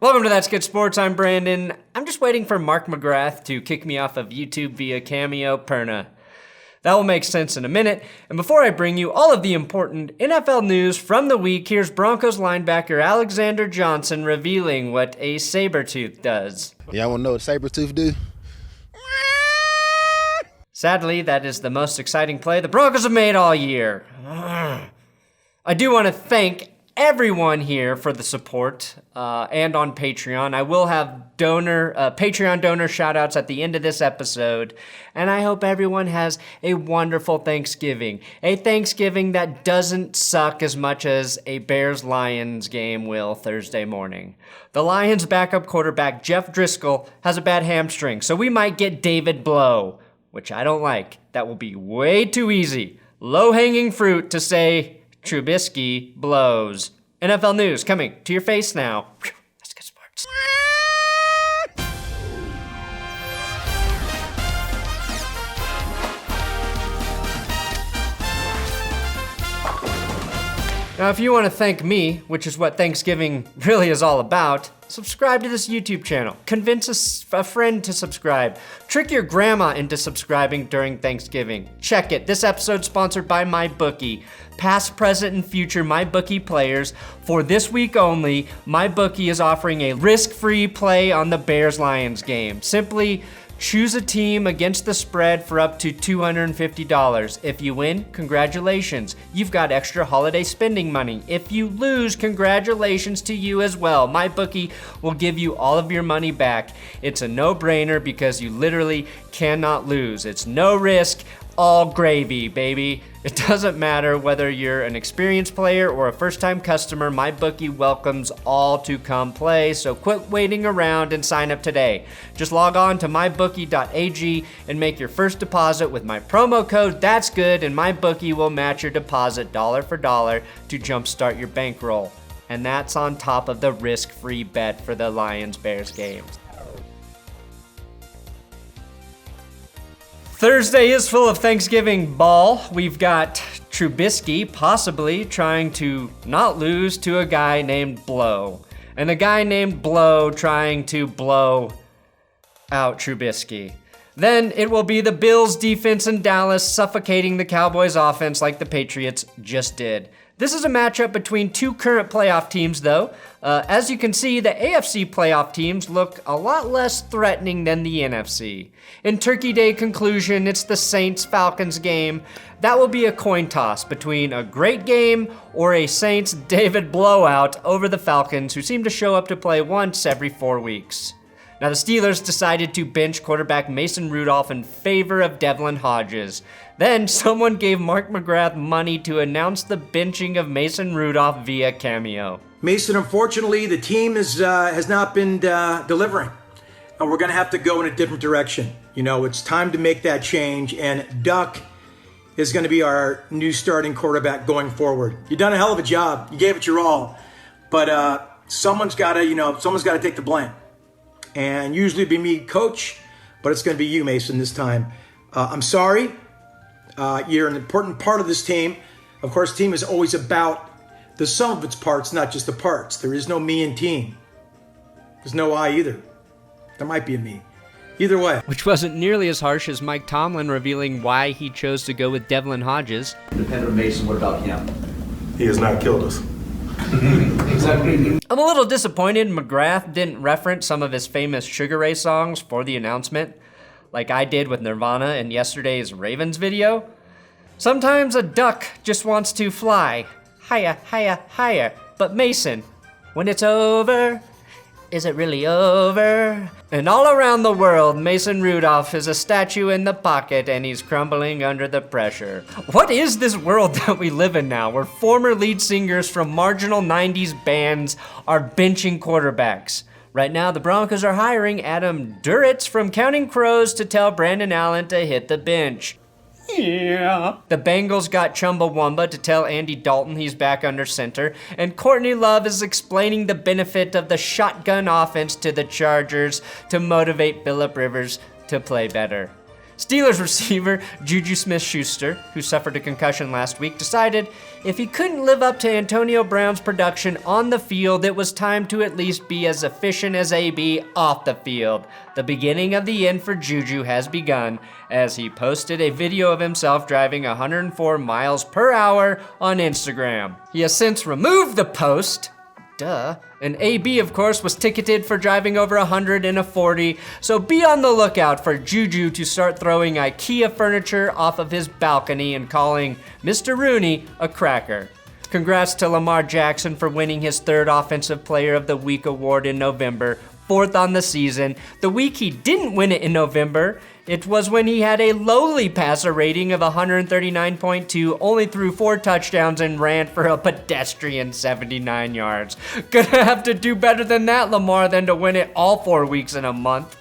Welcome to That's Good Sports. I'm Brandon. I'm just waiting for Mark McGrath to kick me off of YouTube via Cameo Perna. That will make sense in a minute. And before I bring you all of the important NFL news from the week, here's Broncos linebacker Alexander Johnson revealing what a saber-tooth does. Y'all want to know what a saber-tooth do? Sadly, that is the most exciting play the Broncos have made all year. I do want to thank everyone here for the support and on Patreon. I will have Patreon donor shoutouts at the end of this episode, and I hope everyone has a wonderful Thanksgiving. A Thanksgiving that doesn't suck as much as a Bears-Lions game will Thursday morning. The Lions' backup quarterback, Jeff Driskell, has a bad hamstring, so we might get David Blough, which I don't like. That will be way too easy. Low-hanging fruit to say Trubisky blows. NFL news coming to your face now. That's good sports. Now, if you want to thank me, which is what Thanksgiving really is all about, subscribe to this YouTube channel. Convince a friend to subscribe. Trick your grandma into subscribing during Thanksgiving. Check it. This episode's sponsored by MyBookie. Past, present, and future MyBookie players. For this week only, MyBookie is offering a risk-free play on the Bears-Lions game. Simply choose a team against the spread for up to $250. If you win, congratulations. You've got extra holiday spending money. If you lose, congratulations to you as well. MyBookie will give you all of your money back. It's a no-brainer because you literally cannot lose. It's no risk, all gravy, baby. It doesn't matter whether you're an experienced player or a first-time customer, MyBookie welcomes all to come play, so quit waiting around and sign up today. Just log on to mybookie.ag and make your first deposit with my promo code That's Good, and MyBookie will match your deposit dollar for dollar to jumpstart your bankroll. And that's on top of the risk-free bet for the Lions-Bears games. Thursday is full of Thanksgiving ball. We've got Trubisky possibly trying to not lose to a guy named Blough, and a guy named Blough trying to blow out Trubisky. Then it will be the Bills defense in Dallas suffocating the Cowboys offense like the Patriots just did. This is a matchup between two current playoff teams, though. As you can see, the AFC playoff teams look a lot less threatening than the NFC. In Turkey Day conclusion, it's the Saints-Falcons game. That will be a coin toss between a great game or a Saints-David blowout over the Falcons, who seem to show up to play once every 4 weeks. Now, the Steelers decided to bench quarterback Mason Rudolph in favor of Devlin Hodges. Then, someone gave Mark McGrath money to announce the benching of Mason Rudolph via Cameo. Mason, unfortunately, the team has not been delivering. And we're going to have to go in a different direction. You know, it's time to make that change, and Duck is going to be our new starting quarterback going forward. You've done a hell of a job. You gave it your all. But someone's got to take the blame. And usually it'd be me, coach, but it's going to be you, Mason, this time. I'm sorry. You're an important part of this team. Of course, team is always about the sum of its parts, not just the parts. There is no me in team. There's no I either. There might be a me. Either way. Which wasn't nearly as harsh as Mike Tomlin revealing why he chose to go with Devlin Hodges. Independent of Mason, what about him? He has not killed us. I'm a little disappointed McGrath didn't reference some of his famous Sugar Ray songs for the announcement, like I did with Nirvana in yesterday's Ravens video. Sometimes a duck just wants to fly, higher, higher, higher. But Mason, when it's over, is it really over? And all around the world, Mason Rudolph is a statue in the pocket and he's crumbling under the pressure. What is this world that we live in now, where former lead singers from marginal 90s bands are benching quarterbacks? Right now, the Broncos are hiring Adam Duritz from Counting Crows to tell Brandon Allen to hit the bench. Yeah. The Bengals got Chumbawamba to tell Andy Dalton he's back under center, and Courtney Love is explaining the benefit of the shotgun offense to the Chargers to motivate Phillip Rivers to play better. Steelers receiver JuJu Smith-Schuster, who suffered a concussion last week, decided if he couldn't live up to Antonio Brown's production on the field, it was time to at least be as efficient as AB off the field. The beginning of the end for JuJu has begun as he posted a video of himself driving 104 miles per hour on Instagram. He has since removed the post. Duh. And AB, of course, was ticketed for driving over 100 in a 40, so be on the lookout for JuJu to start throwing IKEA furniture off of his balcony and calling Mr. Rooney a cracker. Congrats to Lamar Jackson for winning his 3rd Offensive Player of the Week award in November, 4th on the season. The week he didn't win it in November, it was when he had a lowly passer rating of 139.2, only threw 4 touchdowns and ran for a pedestrian 79 yards. Gonna have to do better than that, Lamar, than to win it all 4 weeks in a month.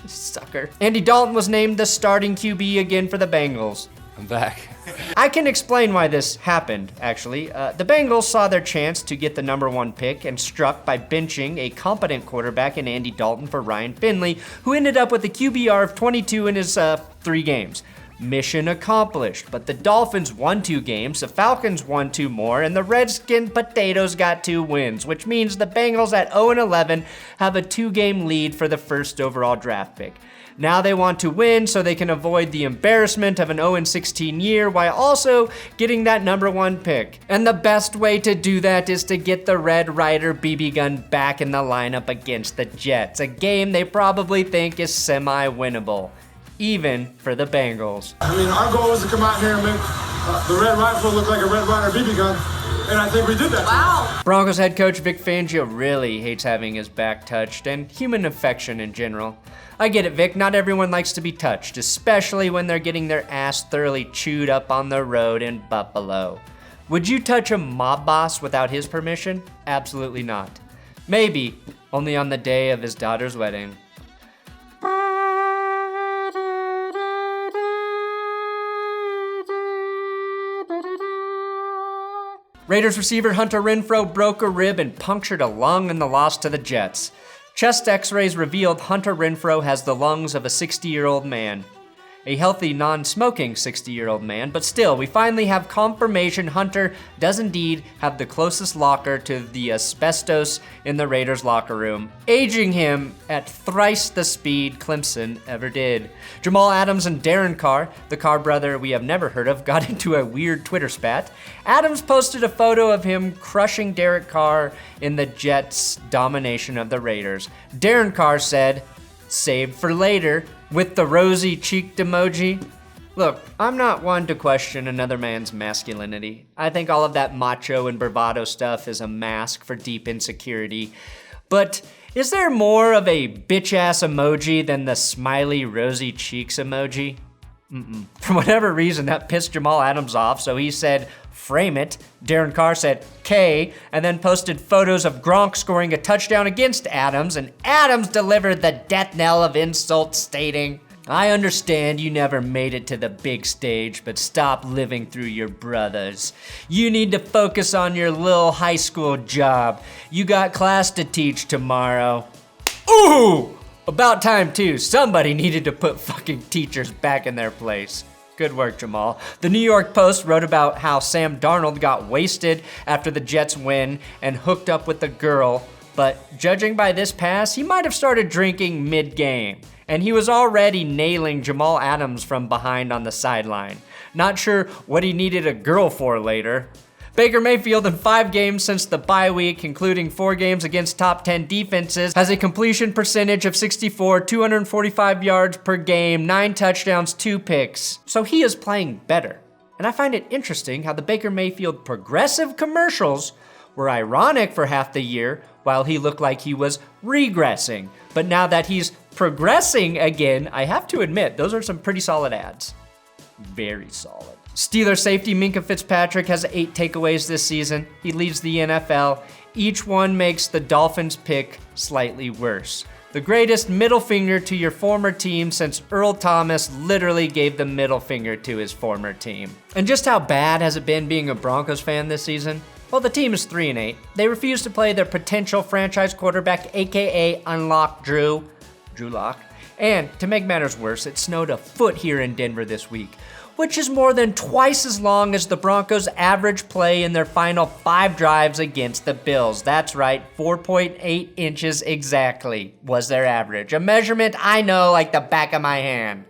You sucker. Andy Dalton was named the starting QB again for the Bengals. I'm back. I can explain why this happened, actually. The Bengals saw their chance to get the number 1 pick and struck by benching a competent quarterback in Andy Dalton for Ryan Finley, who ended up with a QBR of 22 in his 3 games. Mission accomplished, but the Dolphins won 2 games, the Falcons won 2 more, and the Redskin Potatoes got 2 wins, which means the Bengals at 0-11 have a 2-game lead for the 1st overall draft pick. Now they want to win so they can avoid the embarrassment of an 0-16 year while also getting that number 1 pick. And the best way to do that is to get the Red Ryder BB gun back in the lineup against the Jets, a game they probably think is semi-winnable, even for the Bengals. I mean, our goal was to come out here and make the Red Rifle look like a Red Ryder BB gun, and I think we did that. Wow. Broncos head coach Vic Fangio really hates having his back touched, and human affection in general. I get it, Vic, not everyone likes to be touched, especially when they're getting their ass thoroughly chewed up on the road in Buffalo. Would you touch a mob boss without his permission? Absolutely not. Maybe, only on the day of his daughter's wedding. Raiders receiver Hunter Renfrow broke a rib and punctured a lung in the loss to the Jets. Chest x-rays revealed Hunter Renfrow has the lungs of a 60-year-old man. A healthy, non-smoking 60-year-old man, but still, we finally have confirmation Hunter does indeed have the closest locker to the asbestos in the Raiders locker room, aging him at thrice the speed Clemson ever did. Jamal Adams and Darren Carr, the Carr brother we have never heard of, got into a weird Twitter spat. Adams posted a photo of him crushing Derek Carr in the Jets' domination of the Raiders. Darren Carr said, "Saved for later," with the rosy cheeked emoji. Look, I'm not one to question another man's masculinity. I think all of that macho and bravado stuff is a mask for deep insecurity. But is there more of a bitch-ass emoji than the smiley rosy cheeks emoji? For whatever reason, that pissed Jamal Adams off, so he said, "Frame it." Darren Carr said, "K," and then posted photos of Gronk scoring a touchdown against Adams, and Adams delivered the death knell of insults, stating, "I understand you never made it to the big stage, but stop living through your brothers. You need to focus on your little high school job. You got class to teach tomorrow." Ooh! About time too. Somebody needed to put fucking teachers back in their place. Good work, Jamal. The New York Post wrote about how Sam Darnold got wasted after the Jets win and hooked up with a girl, but judging by this pass, he might have started drinking mid-game. And he was already nailing Jamal Adams from behind on the sideline. Not sure what he needed a girl for later. Baker Mayfield, in 5 games since the bye week, including 4 games against top 10 defenses, has a completion percentage of 64, 245 yards per game, 9 touchdowns, 2 picks. So he is playing better. And I find it interesting how the Baker Mayfield progressive commercials were ironic for half the year, while he looked like he was regressing. But now that he's progressing again, I have to admit, those are some pretty solid ads. Very solid. Steelers safety Minkah Fitzpatrick has 8 takeaways this season. He leads the NFL. Each one makes the Dolphins pick slightly worse. The greatest middle finger to your former team since Earl Thomas literally gave the middle finger to his former team. And just how bad has it been being a Broncos fan this season? Well, the team is 3-8. They refuse to play their potential franchise quarterback, aka Unlock Drew Lock. And to make matters worse, it snowed a foot here in Denver this week, which is more than twice as long as the Broncos' average play in their final 5 drives against the Bills. That's right, 4.8 inches exactly was their average. A measurement I know like the back of my hand.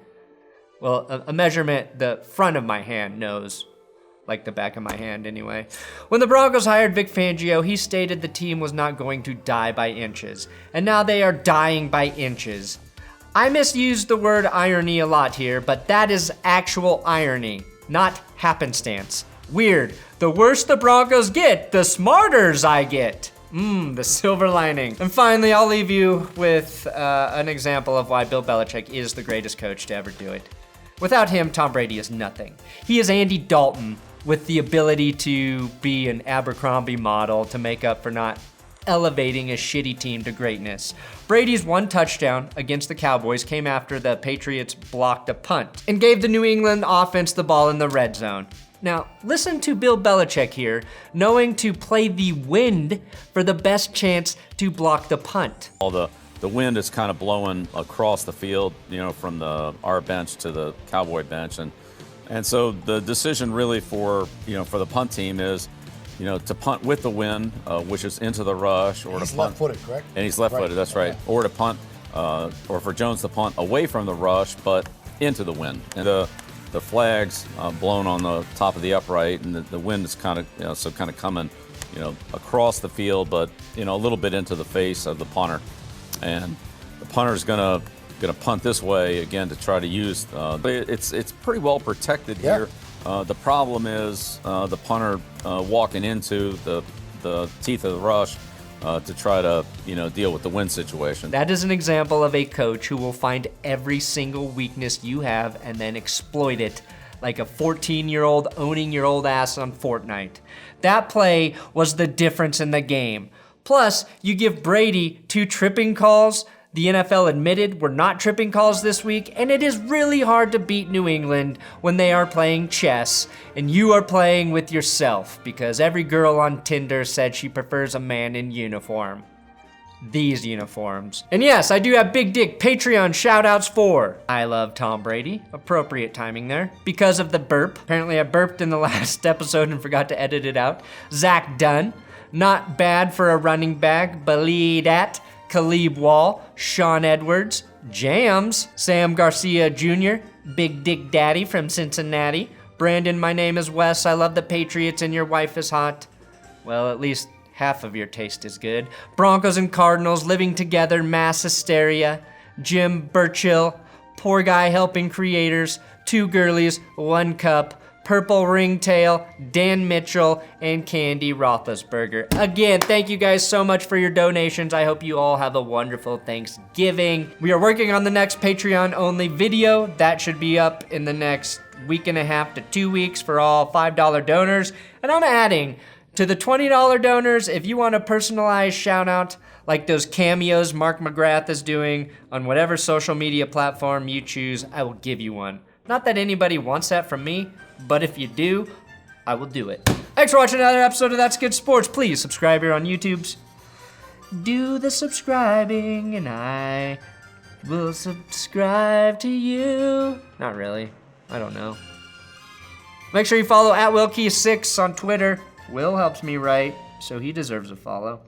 Well, a measurement the front of my hand knows like the back of my hand anyway. When the Broncos hired Vic Fangio, he stated the team was not going to die by inches, and now they are dying by inches. I misused the word irony a lot here, but that is actual irony, not happenstance. Weird. The worse the Broncos get, the smarters I get. The silver lining. And finally, I'll leave you with an example of why Bill Belichick is the greatest coach to ever do it. Without him, Tom Brady is nothing. He is Andy Dalton with the ability to be an Abercrombie model to make up for not elevating a shitty team to greatness. Brady's one touchdown against the Cowboys came after the Patriots blocked a punt and gave the New England offense the ball in the red zone. Now, listen to Bill Belichick here, knowing to play the wind for the best chance to block the punt. All the wind is kind of blowing across the field, from our bench to the Cowboy bench, and so the decision really for the punt team is, to punt with the wind, which is into the rush, or he's to punt. Left-footed, correct? And he's left-footed, that's right. Yeah. Or to punt, or for Jones to punt away from the rush, but into the wind. And the flag's blown on the top of the upright, and the wind is kind of coming, across the field, but a little bit into the face of the punter. And the punter's gonna punt this way again to try to use. It's pretty well protected here. The problem is the punter walking into the teeth of the rush to try to deal with the wind situation. That is an example of a coach who will find every single weakness you have and then exploit it like a 14-year-old owning your old ass on Fortnite. That play was the difference in the game. Plus, you give Brady 2 tripping calls. The NFL admitted were not tripping calls this week, and it is really hard to beat New England when they are playing chess and you are playing with yourself, because every girl on Tinder said she prefers a man in uniform. These uniforms. And yes, I do have big dick Patreon shoutouts for I Love Tom Brady. Appropriate timing there. Because of the burp. Apparently I burped in the last episode and forgot to edit it out. Zach Dunn. Not bad for a running back. Believe that. Khalib Wall, Sean Edwards, Jams, Sam Garcia Jr., Big Dick Daddy from Cincinnati, Brandon, my name is Wes, I love the Patriots and your wife is hot. Well, at least half of your taste is good. Broncos and Cardinals living together, mass hysteria, Jim Burchill, Poor Guy Helping Creators, 2 Girlies, 1 Cup, Purple Ringtail, Dan Mitchell, and Candy Roethlisberger. Again, thank you guys so much for your donations. I hope you all have a wonderful Thanksgiving. We are working on the next Patreon-only video. That should be up in the next week and a half to 2 weeks for all $5 donors. And I'm adding to the $20 donors, if you want a personalized shout out like those cameos Mark McGrath is doing on whatever social media platform you choose, I will give you one. Not that anybody wants that from me, but if you do, I will do it. Thanks for watching another episode of That's Good Sports. Please subscribe here on YouTube's. Do the subscribing and I will subscribe to you. Not really. I don't know. Make sure you follow @WillKey6 on Twitter. Will helps me write, so he deserves a follow.